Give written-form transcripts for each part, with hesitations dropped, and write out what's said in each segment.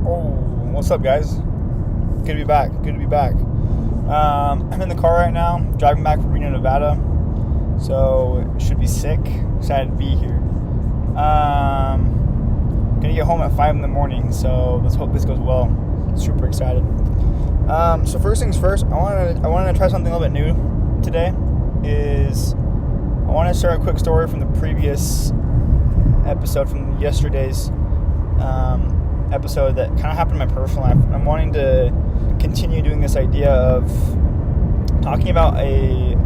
Oh, what's up, guys? Good to be back. I'm in the car right now, driving back from Reno, Nevada. So, should be sick. Excited to be here. Gonna get home at 5 in the morning, so let's hope this goes well. Super excited. So first things first, I wanted to try something a little bit new today. I want to share a quick story from the previous episode, from yesterday's episode that kind of happened in my personal life. I'm wanting to continue doing this idea of talking about a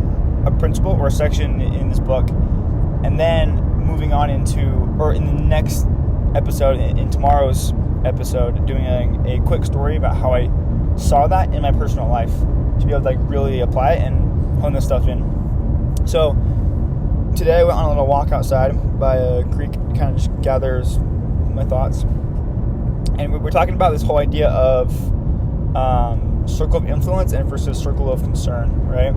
principle or a section in this book, and then moving on into, or in the next episode, in tomorrow's episode, doing a quick story about how I saw that in my personal life to be able to really apply it and hone this stuff in. So today I went on a little walk outside by a creek. It kind of just gathers my thoughts. And we're talking about this whole idea of circle of influence and versus circle of concern, right?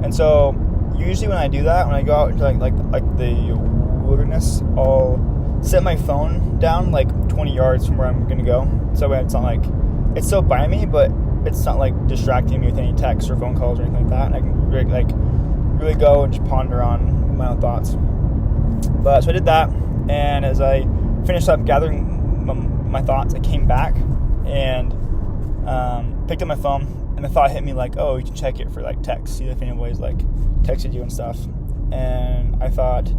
And so usually when I do that, when I go out into like the wilderness, I'll set my phone down 20 yards from where I'm going to go. So it's not it's still by me, but it's not distracting me with any texts or phone calls or anything like that. And I can really go and just ponder on my own thoughts. But so I did that, and as I finished up gathering my thoughts, I came back and picked up my phone, and the thought hit me oh, you can check it for texts, see if anybody's texted you and stuff. And I thought,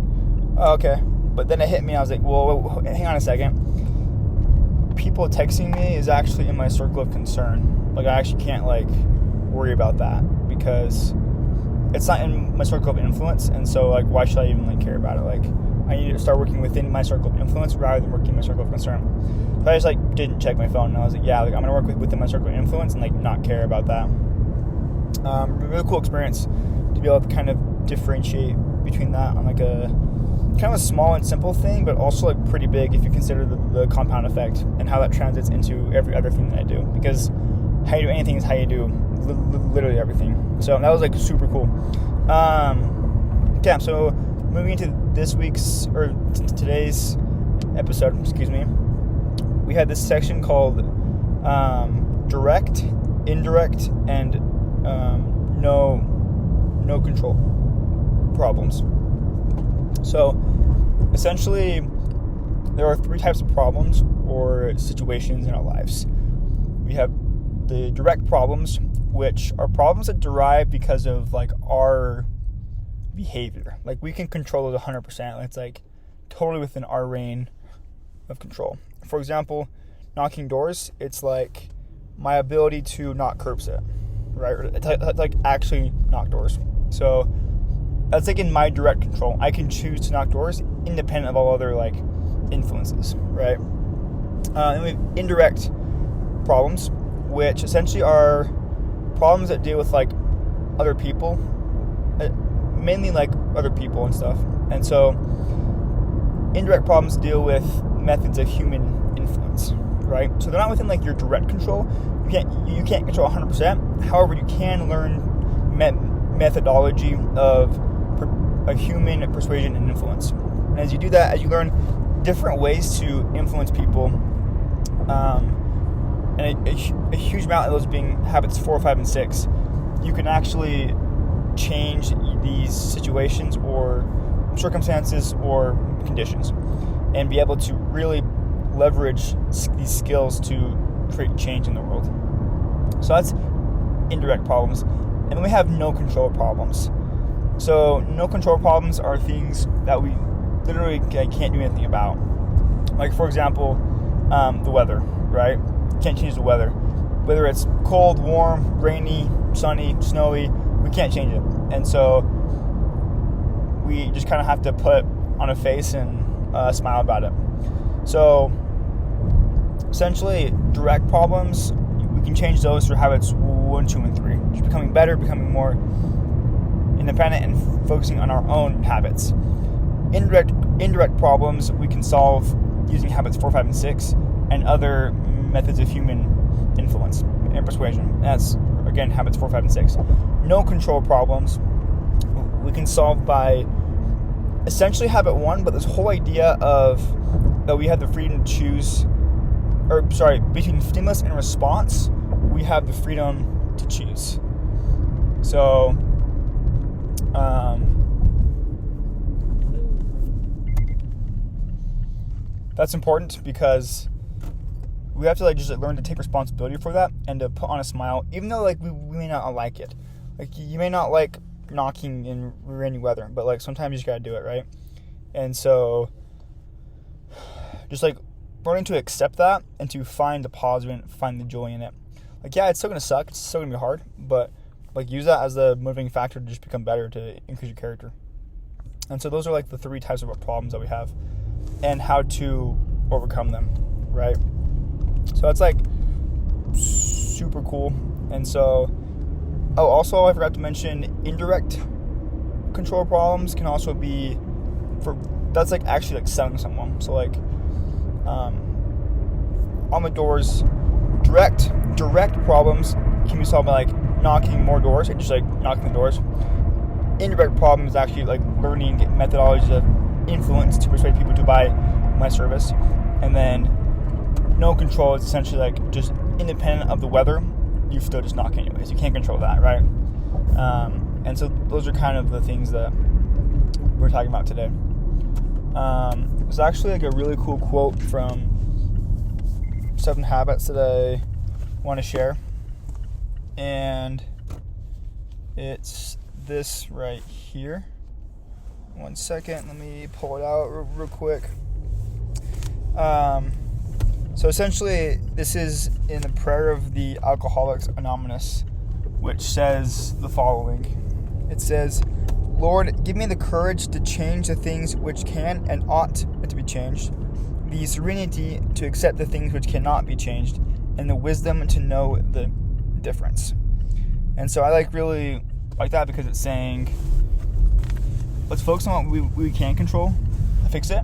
oh, okay. But then it hit me, I was like, well, hang on a second. People texting me is actually in my circle of concern. I actually can't worry about that because it's not in my circle of influence, and so why should I even care about it? I need to start working within my circle of influence rather than working in my circle of concern. So I just didn't check my phone, and I was I'm gonna work within my circle of influence and not care about that. Really cool experience to be able to kind of differentiate between that on a kind of a small and simple thing, but also pretty big if you consider the compound effect and how that translates into every other thing that I do. Because how you do anything is how you do literally everything. So that was super cool. Yeah. So moving into this week's or today's episode, we had this section called direct, indirect, and no control problems. So essentially, there are three types of problems or situations in our lives. We have the direct problems, which are problems that derive because of our behavior. We can control it 100%. It's totally within our reign of control. For example, knocking doors, it's my ability to not curb sit, right? Or it's actually knock doors. So that's in my direct control. I can choose to knock doors independent of all other influences, right? And we have indirect problems, which essentially are problems that deal with other people, mainly other people and stuff. And so indirect problems deal with methods of human influence, right? So they're not within your direct control. You can't control 100%. However, you can learn methodology of a human persuasion and influence. And as you do that, as you learn different ways to influence people, and a huge amount of those being habits 4, 5, and 6, you can actually change these situations or circumstances or conditions and be able to really leverage these skills to create change in the world. So that's indirect problems. And then we have no control problems. So no control problems are things that we literally can't do anything about. For example, the weather, right? Can't change the weather. Whether it's cold, warm, rainy, sunny, snowy, we can't change it. And so we just kind of have to put on a face and smile about it. So essentially, direct problems, we can change those through habits 1, 2, and 3. Just becoming better, becoming more independent, and focusing on our own habits. Indirect problems we can solve using habits 4, 5, and 6 and other methods of human influence and persuasion. That's, again, habits 4, 5, and 6. No control problems we can solve by essentially habit 1, but this whole idea of that we have the freedom to choose between stimulus and response, we have the freedom to choose. So, that's important because we have to like just learn to take responsibility for that and to put on a smile, even though like we may not like it. Like you may not like knocking in rainy weather, but like sometimes you just gotta do it, right? And so just like learning to accept that and to find the positive and find the joy in it. Like yeah, it's still gonna suck, it's still gonna be hard, but like use that as the motivating factor to just become better, to increase your character. And so those are like the 3 types of problems that we have and how to overcome them, right? So that's like super cool. And so, also I forgot to mention, indirect control problems can also be that's like actually like selling someone. So like on the doors, direct problems can be solved by like knocking more doors, and just like knocking the doors. Indirect problem is actually like learning methodologies of influence to persuade people to buy my service. And then no control is essentially like just independent of the weather, you still just knock anyways. You can't control that, right? And so those are kind of the things that we're talking about today. There's actually like a really cool quote from 7 Habits that I want to share, and it's this right here. One second, let me pull it out real quick. So essentially, this is in the prayer of the Alcoholics Anonymous, which says the following. It says, "Lord, give me the courage to change the things which can and ought to be changed, the serenity to accept the things which cannot be changed, and the wisdom to know the difference." And so I really like that because it's saying, let's focus on what we can control, fix it.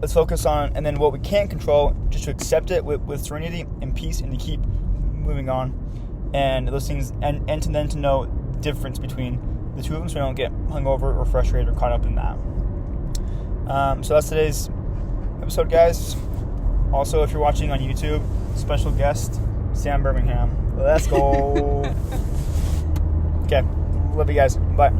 Let's focus on, and then what we can't control, just to accept it with serenity and peace, and to keep moving on. And those things, and to then to know the difference between the two of them, so we don't get hungover or frustrated or caught up in that. So that's today's episode, guys. Also, if you're watching on YouTube, special guest, Sam Birmingham. Let's go. Okay, love you guys. Bye.